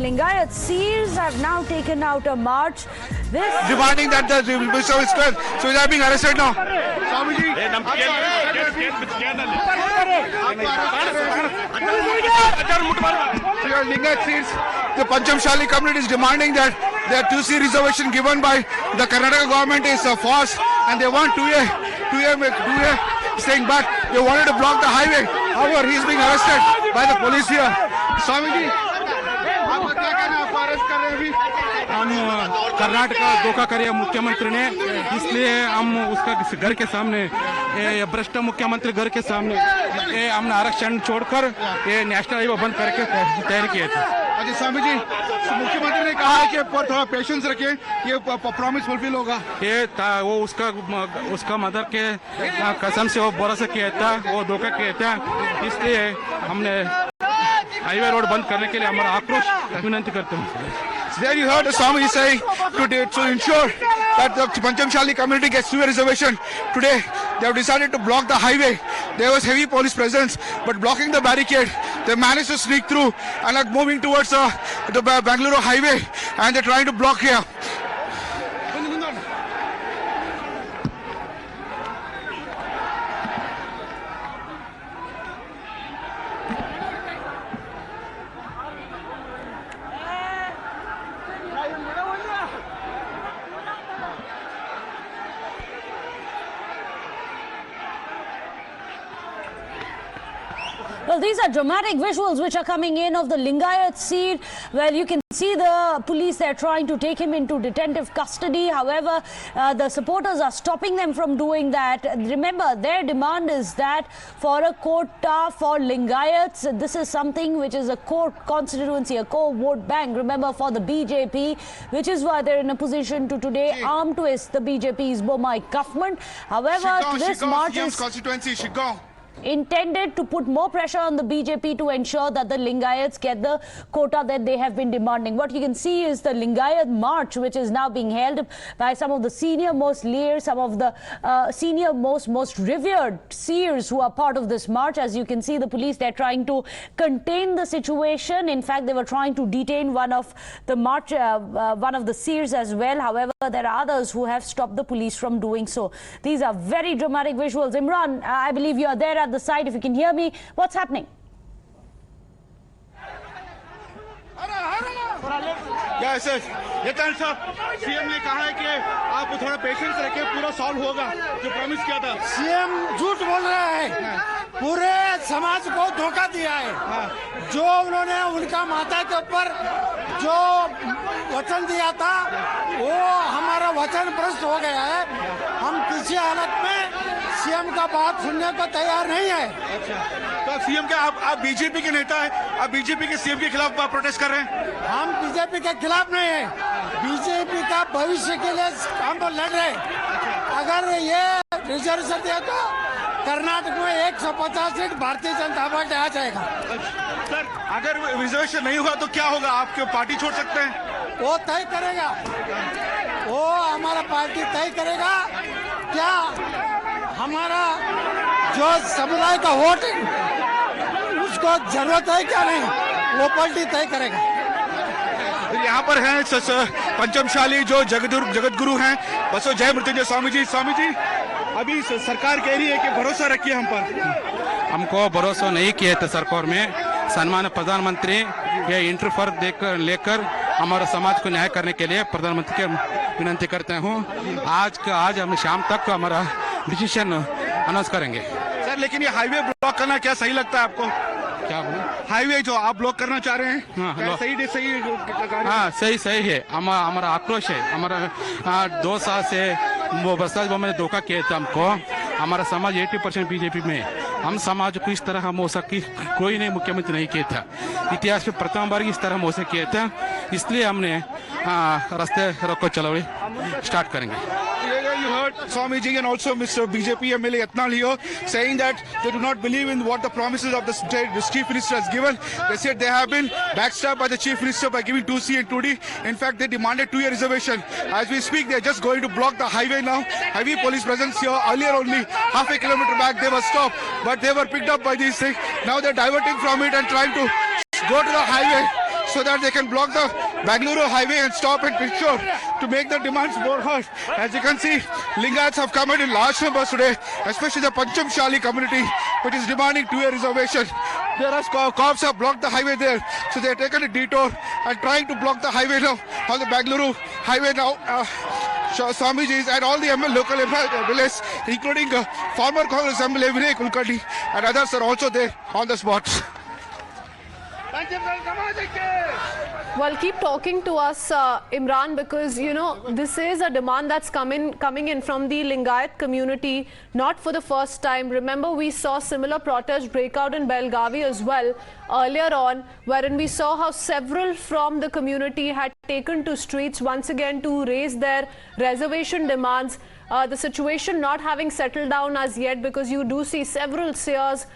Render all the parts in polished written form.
Lingayat Seers have now taken out a march. This demanding that the Minister is clear. So they are being arrested now. Lingayat Seers, the Panchamasali community is demanding that their 2C reservation given by the Karnataka government is false, and they want 2A staying back. They wanted to block the highway. However, he is being arrested by the police here. Swamiji, हम कर्नाटका धोखा करे मुख्यमंत्री ने, इसलिए हम उसका घर के सामने भ्रष्ट मुख्यमंत्री घर के सामने हमने आरक्षण छोड़कर ये नेशनल हाईवे बंद करके तैयार किए थे। अच्छा स्वामी जी, मुख्यमंत्री ने कहा है कि थोड़ा पेशेंस रखें, ये प्रॉमिस फुलफिल होगा। ये वो उसका मदर के कसम से वो भरोसा किया था, वो धोखा किया था, इसलिए हमने हाईवे रोड बंद करने के लिए हमारा आक्रोश विनती करते हैं। There you heard the Swami saying to ensure that the Panchamasali community gets to a reservation. Today they have decided to block the highway. There was heavy police presence, but blocking the barricade, they managed to sneak through and are moving towards the Bangalore highway, and they're trying to block here. Well, these are dramatic visuals which are coming in of the Lingayat Seer. Well, you can see the police, they're trying to take him into detentive custody. However, the supporters are stopping them from doing that. Remember, their demand is that for a quota for Lingayats, this is something which is a core constituency, a core vote bank. Remember, for the BJP, which is why they're in a position to today arm twist the BJP's Bommai government. However, this march is constituency, Shiggaon, intended to put more pressure on the BJP to ensure that the Lingayats get the quota that they have been demanding. What you can see is the Lingayat march, which is now being held by some of the senior most leaders, some of the senior most revered seers who are part of this march. As you can see, the police, they're trying to contain the situation. In fact, they were trying to detain one of the march, one of the seers as well. However, there are others who have stopped the police from doing so. These are very dramatic visuals. Imran, I believe you are there at the side. If you can hear me, what's happening? Yes, yes. Detained साहब, CM ने कहा है कि आप थोड़ा patience रखें, पूरा solve होगा, जो प्रॉमिस किया था। सीएम झूठ बोल रहा है, पूरे समाज को धोखा दिया है। जो उन्होंने उनका माता के ऊपर जो वचन दिया था, वो हमारा वचन भ्रष्ट हो गया है। हम किसी हालत में सीएम का बात सुनने को तैयार नहीं है। अच्छा, तो सीएम के आप बीजेपी के नेता हैं, आप बीजेपी के सीएम के खिलाफ प्रोटेस्ट कर रहे हैं? हम बीजेपी के खिलाफ नहीं है, बीजेपी का भविष्य के लिए हम तो लड़ रहे हैं। अगर ये रिजर्वेशन दिया तो कर्नाटक में 150 सीट भारतीय जनता पार्टी आ जाएगा। सर, अगर रिजर्वेशन नहीं हुआ तो क्या होगा? आपके पार्टी छोड़ सकते हैं? वो तय करेगा, वो हमारा पार्टी तय करेगा। क्या हमारा जो समुदाय का वोट है उसको जरूरत है क्या नहीं, वो पार्टी तय करेगा। यहाँ पर हैं पंचमशाली जो जगत गुरु हैं बसो जय मृत्युंजय स्वामी जी। स्वामी जी, अभी सरकार कह रही है कि भरोसा रखिए हम पर। हमको भरोसा नहीं किया था सरकार में। सम्मान्य प्रधानमंत्री ये इंटरफेयर लेकर हमारे समाज को न्याय करने के लिए प्रधानमंत्री के विनती करते हूँ। आज हम शाम तक हमारा डिसीजन अनाउंस करेंगे। सर, लेकिन ये हाईवे ब्लॉक करना क्या सही लगता है आपको? क्या बोले? हाईवे जो आप ब्लॉक करना चाह रहे हैं, हाँ, सही है। हमारा आक्रोश है। हमारा 2 साल से वो बसराज ने धोखा किया था हमको। हमारा समाज 80% बीजेपी में। हम समाज को इस तरह मौसा की कोई नहीं मुख्यमंत्री नहीं किया था। इतिहास में प्रथम बार इस तरह मौसा किया था, इसलिए हमने रास्ते रोको चलाओ स्टार्ट करेंगे। You heard Swami ji and also Mr. BJP MLA Yatnal here saying that they do not believe in what the promises of the Chief Minister has given. They said they have been backstabbed by the Chief Minister by giving 2C and 2D. In fact, they demanded 2-year reservation. As we speak, they are just going to block the highway now. Heavy police presence here. Earlier only half a kilometer back they were stopped, but they were picked up by these things. Now they are diverting from it and trying to go to the highway. so that they can block the Bangalore highway and stop and make sure to make the demands more heard. As you can see, Lingayats have come out in large numbers today, especially the Panchamasali community, which is demanding 2-year reservation. Whereas cops have blocked the highway there, so they have taken a detour and trying to block the highway now on the Bangalore highway now. Swamiji's and all the local MLAs, including former Congress MLA Vinay Kulkarni and others are also there on the spot. Well, keep talking to us, Imran, because, you know, this is a demand that's coming in from the Lingayat community, not for the first time. Remember, we saw similar protests break out in Belgavi as well earlier on, wherein we saw how several from the community had taken to streets once again to raise their reservation demands. The situation not having settled down as yet, because you do see several seers,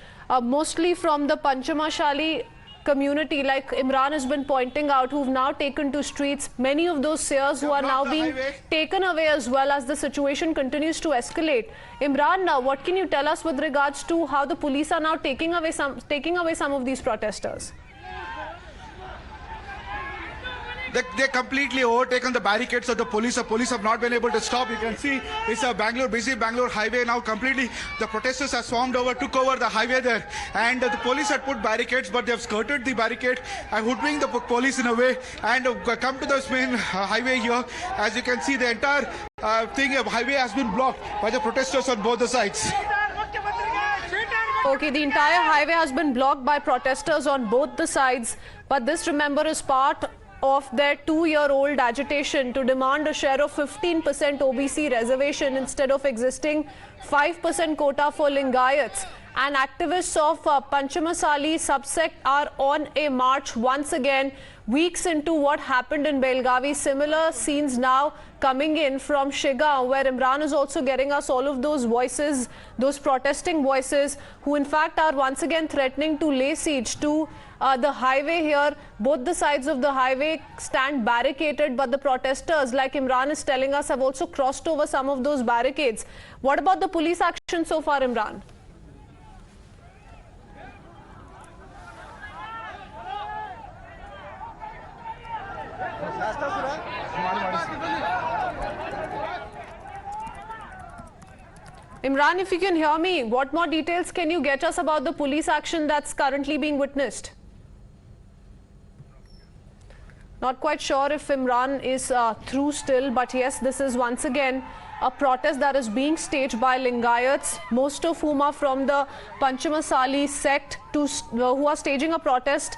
mostly from the Panchamasali community, like Imran has been pointing out, who've now taken to streets. Many of those seers who are now being taken away as well as the situation continues to escalate. Imran, now what can you tell us with regards to how the police are now taking away some of these protesters? They completely overtaken the barricades of the police. The police have not been able to stop. You can see it's a busy Bangalore highway now completely. The protesters have swarmed over, took over the highway there. And the police had put barricades, but they have skirted the barricade and hoodwinked the police in a way and come to this main highway here. As you can see, the entire highway has been blocked by the protesters on both the sides. Okay, the entire highway has been blocked by protesters on both the sides. But this, remember, is part of their 2-year-old agitation to demand a share of 15% OBC reservation instead of existing 5% quota for Lingayats. And activists of Panchamasali subsect are on a march once again, weeks into what happened in Belgavi. Similar scenes now coming in from Shiggaon, where Imran is also getting us all of those voices, those protesting voices, who in fact are once again threatening to lay siege to the highway here. Both the sides of the highway stand barricaded, but the protesters, like Imran is telling us, have also crossed over some of those barricades. What about the police action so far, Imran? Imran, if you can hear me, what more details can you get us about the police action that's currently being witnessed? Not quite sure if Imran is through still, but yes, this is once again a protest that is being staged by Lingayats, most of whom are from the Panchamasali sect, who are staging a protest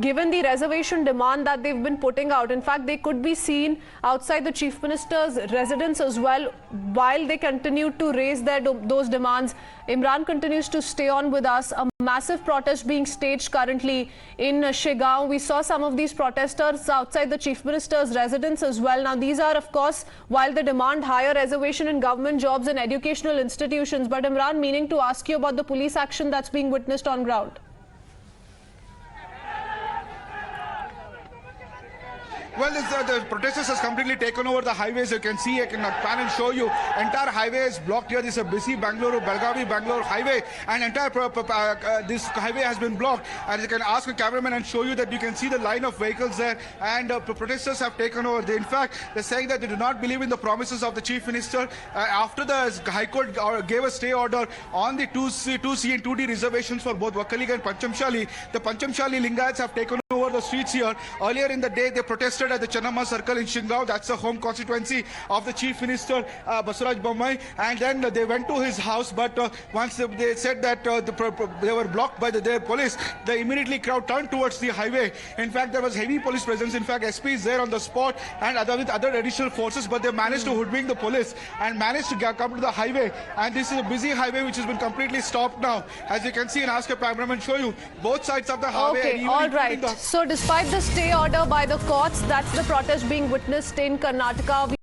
given the reservation demand that they've been putting out. In fact, they could be seen outside the Chief Minister's residence as well while they continue to raise those demands. Imran continues to stay on with us. A massive protest being staged currently in Shiggaon. We saw some of these protesters outside the Chief Minister's residence as well. Now, these are, of course, while they demand higher reservation in government jobs and educational institutions. But Imran, meaning to ask you about the police action that's being witnessed on ground. Well, the protesters has completely taken over the highways. You can see, I can pan and show you. Entire highway is blocked here. This is a busy Belgavi-Bangalore highway, and entire this highway has been blocked. And you can ask a cameraman and show you that you can see the line of vehicles there. And protesters have taken over. In fact, they're saying that they do not believe in the promises of the Chief Minister. After the High Court gave a stay order on the 2C and 2D reservations for both Vakkalig and Panchamasali, the Panchamasali Lingayats have taken over the streets here. Earlier in the day, they protested at the Channamma Circle in Shiggaon. That's the home constituency of the Chief Minister, Basavaraj Bommai. And then they went to his house, but once they said that they were blocked by their police, the immediately crowd turned towards the highway. In fact, there was heavy police presence. In fact, SP is there on the spot and with other additional forces, but they managed to hoodwink the police and managed to come to the highway. And this is a busy highway which has been completely stopped now. As you can see, and ask a cameraman show you both sides of the highway. Okay, all right. So despite the stay order by the courts, that's the protest being witnessed in Karnataka.